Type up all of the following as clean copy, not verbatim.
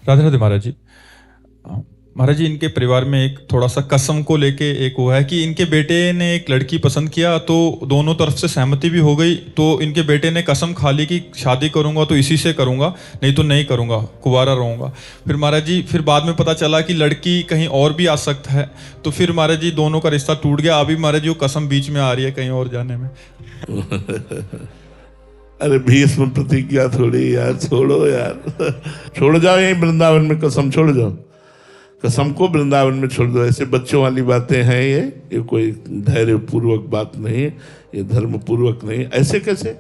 राधे राधे महाराज जी। महाराज जी, इनके परिवार में एक थोड़ा सा कसम को लेके एक वो है कि इनके बेटे ने एक लड़की पसंद किया तो दोनों तरफ से सहमति भी हो गई, तो इनके बेटे ने कसम खा ली कि शादी करूंगा तो इसी से करूंगा, नहीं तो नहीं करूंगा, कुंवारा रहूंगा। फिर महाराज जी, फिर बाद में पता चला कि लड़की कहीं और भी आसक्त है, तो फिर महाराज जी दोनों का रिश्ता टूट गया। अभी महाराज जी वो कसम बीच में आ रही है कहीं और जाने में। अरे भीष्म प्रतिज्ञा थोड़ी यार, छोड़ो यार, छोड़ जाओ यही वृंदावन में कसम छोड़ जाओ, कसम को वृंदावन में छोड़ दो। ऐसे बच्चों वाली बातें हैं ये कोई धैर्य पूर्वक बात नहीं है, ये धर्म पूर्वक नहीं। ऐसे कैसे,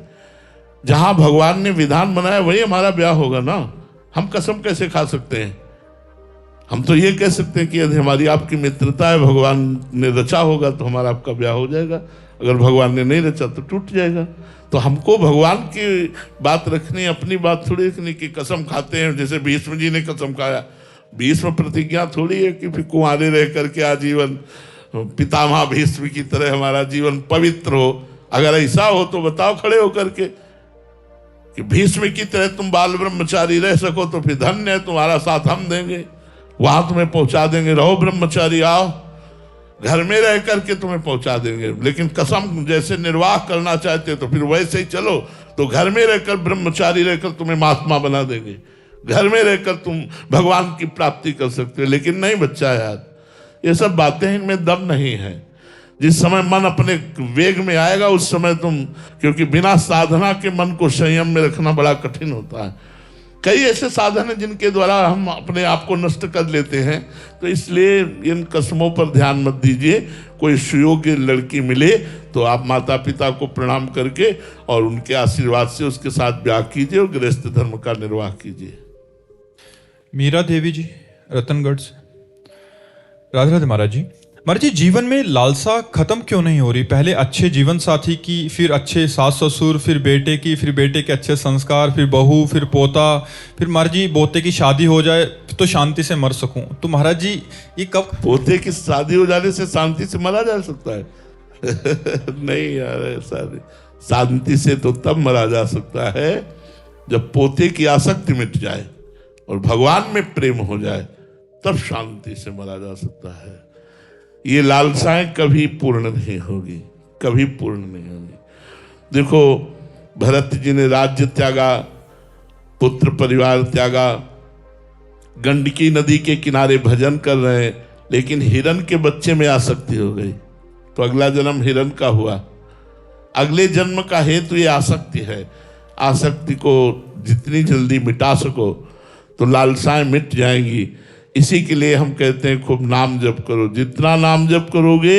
जहां भगवान ने विधान बनाया वही हमारा ब्याह होगा ना। हम कसम कैसे खा सकते हैं? हम तो ये कह सकते हैं कि यदि हमारी आपकी मित्रता है, भगवान ने रचा होगा तो हमारा आपका ब्याह हो जाएगा, अगर भगवान ने नहीं रचा तो टूट जाएगा। तो हमको भगवान की बात रखनी, अपनी बात थोड़ी रखनी कि कसम खाते हैं। जैसे भीष्म जी ने कसम खाया, भीष्म प्रतिज्ञा थोड़ी है कि फिर कुंवारे रह करके आजीवन पितामह भीष्म की तरह हमारा जीवन पवित्र हो। अगर ऐसा हो तो बताओ खड़े होकर के कि भीष्म की तरह तुम बाल ब्रह्मचारी रह सको तो फिर धन्य है, तुम्हारा साथ हम देंगे, वहां तुम्हें पहुंचा देंगे, रहो ब्रह्मचारी, आओ घर में रह करके तुम्हें पहुंचा देंगे। लेकिन कसम जैसे निर्वाह करना चाहते तो फिर वैसे ही चलो, तो घर में रहकर ब्रह्मचारी रहकर तुम्हें महात्मा बना देंगे, घर में रहकर तुम भगवान की प्राप्ति कर सकते हो। लेकिन नहीं बच्चा यार, ये सब बातें इनमें दम नहीं है। जिस समय मन अपने वेग में आएगा उस समय तुम, क्योंकि बिना साधना के मन को संयम में रखना बड़ा कठिन होता है। कई ऐसे साधन हैं जिनके द्वारा हम अपने आप को नष्ट कर लेते हैं, तो इसलिए इन कसमों पर ध्यान मत दीजिए। कोई सुयोग्य लड़की मिले तो आप माता पिता को प्रणाम करके और उनके आशीर्वाद से उसके साथ ब्याह कीजिए और गृहस्थ धर्म का निर्वाह कीजिए। मीरा देवी जी, रतनगढ़ से। राधे राधे महाराज जी। महाराज जी, जीवन में लालसा खत्म क्यों नहीं हो रही? पहले अच्छे जीवन साथी की, फिर अच्छे सास ससुर, फिर बेटे की, फिर बेटे के अच्छे संस्कार, फिर बहू, फिर पोता, फिर महाराज जी पोते की शादी हो जाए तो शांति से मर सकूं। तो महाराज जी ये कब? पोते की शादी हो जाने से शांति से मरा जा सकता है? नहीं यार, ऐसा नहीं। शांति से तो तब मरा जा सकता है जब पोते की आसक्ति मिट जाए और भगवान में प्रेम हो जाए, तब शांति से मरा जा सकता है। ये लालसाएं कभी पूर्ण नहीं होगी, कभी पूर्ण नहीं होगी। देखो, भरत जी ने राज्य त्यागा, पुत्र परिवार त्यागा, गंडकी नदी के किनारे भजन कर रहे हैं, लेकिन हिरण के बच्चे में आसक्ति हो गई, तो अगला जन्म हिरण का हुआ। अगले जन्म का हेतु ये आसक्ति है। आसक्ति को जितनी जल्दी मिटा सको तो लालसाएं मिट जाएंगी। इसी के लिए हम कहते हैं खूब नाम जप करो। जितना नाम जप करोगे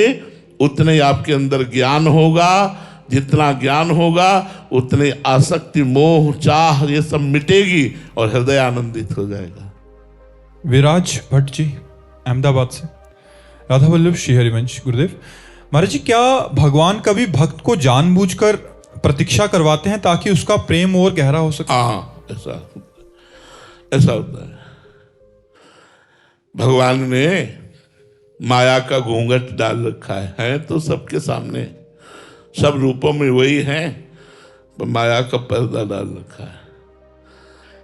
उतने ही आपके अंदर ज्ञान होगा, जितना ज्ञान होगा उतने आसक्ति, मोह, चाह ये सब मिटेगी और हृदय आनंदित हो जाएगा। विराज भट्ट जी, अहमदाबाद से। राधा वल्लभ श्री हरिवंश गुरुदेव। महाराज जी, क्या भगवान कभी भक्त को जानबूझकर प्रतीक्षा करवाते हैं ताकि उसका प्रेम और गहरा हो सके? हाँ, ऐसा होता है। भगवान ने माया का घूंघट डाल रखा है तो सबके सामने, सब रूपों में वही है, पर माया का पर्दा डाल रखा है।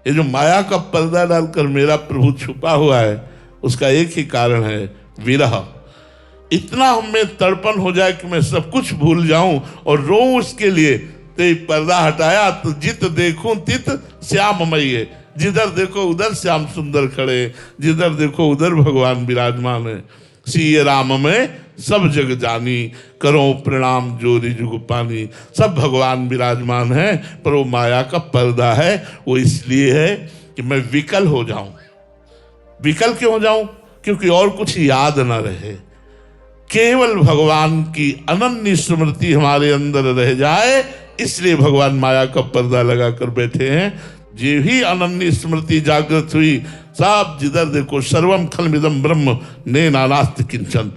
ये जो माया का पर्दा डालकर मेरा प्रभु छुपा हुआ है, उसका एक ही कारण है, विरह। इतना हमें तड़पन हो जाए कि मैं सब कुछ भूल जाऊं और रोऊं उसके लिए, तो ये पर्दा हटाया तो जित देखूं तित श्याममयी है। जिधर देखो उधर श्याम सुंदर खड़े, जिधर देखो उधर भगवान विराजमान है। सिय राम में सब जग जानी, करो प्रणाम जोरी जुग पानी। सब भगवान विराजमान है, पर वो माया का पर्दा है। वो इसलिए है कि मैं विकल हो जाऊं। विकल क्यों हो जाऊं? क्योंकि और कुछ याद ना रहे, केवल भगवान की अनन्य स्मृति हमारे अंदर रह जाए, इसलिए भगवान माया का पर्दा लगा कर बैठे हैं। जे ही अनन्य स्मृति जागृत हुई, सब जिधर देखो सर्वम खलमिदम ब्रह्म ने नानास्त किंचन।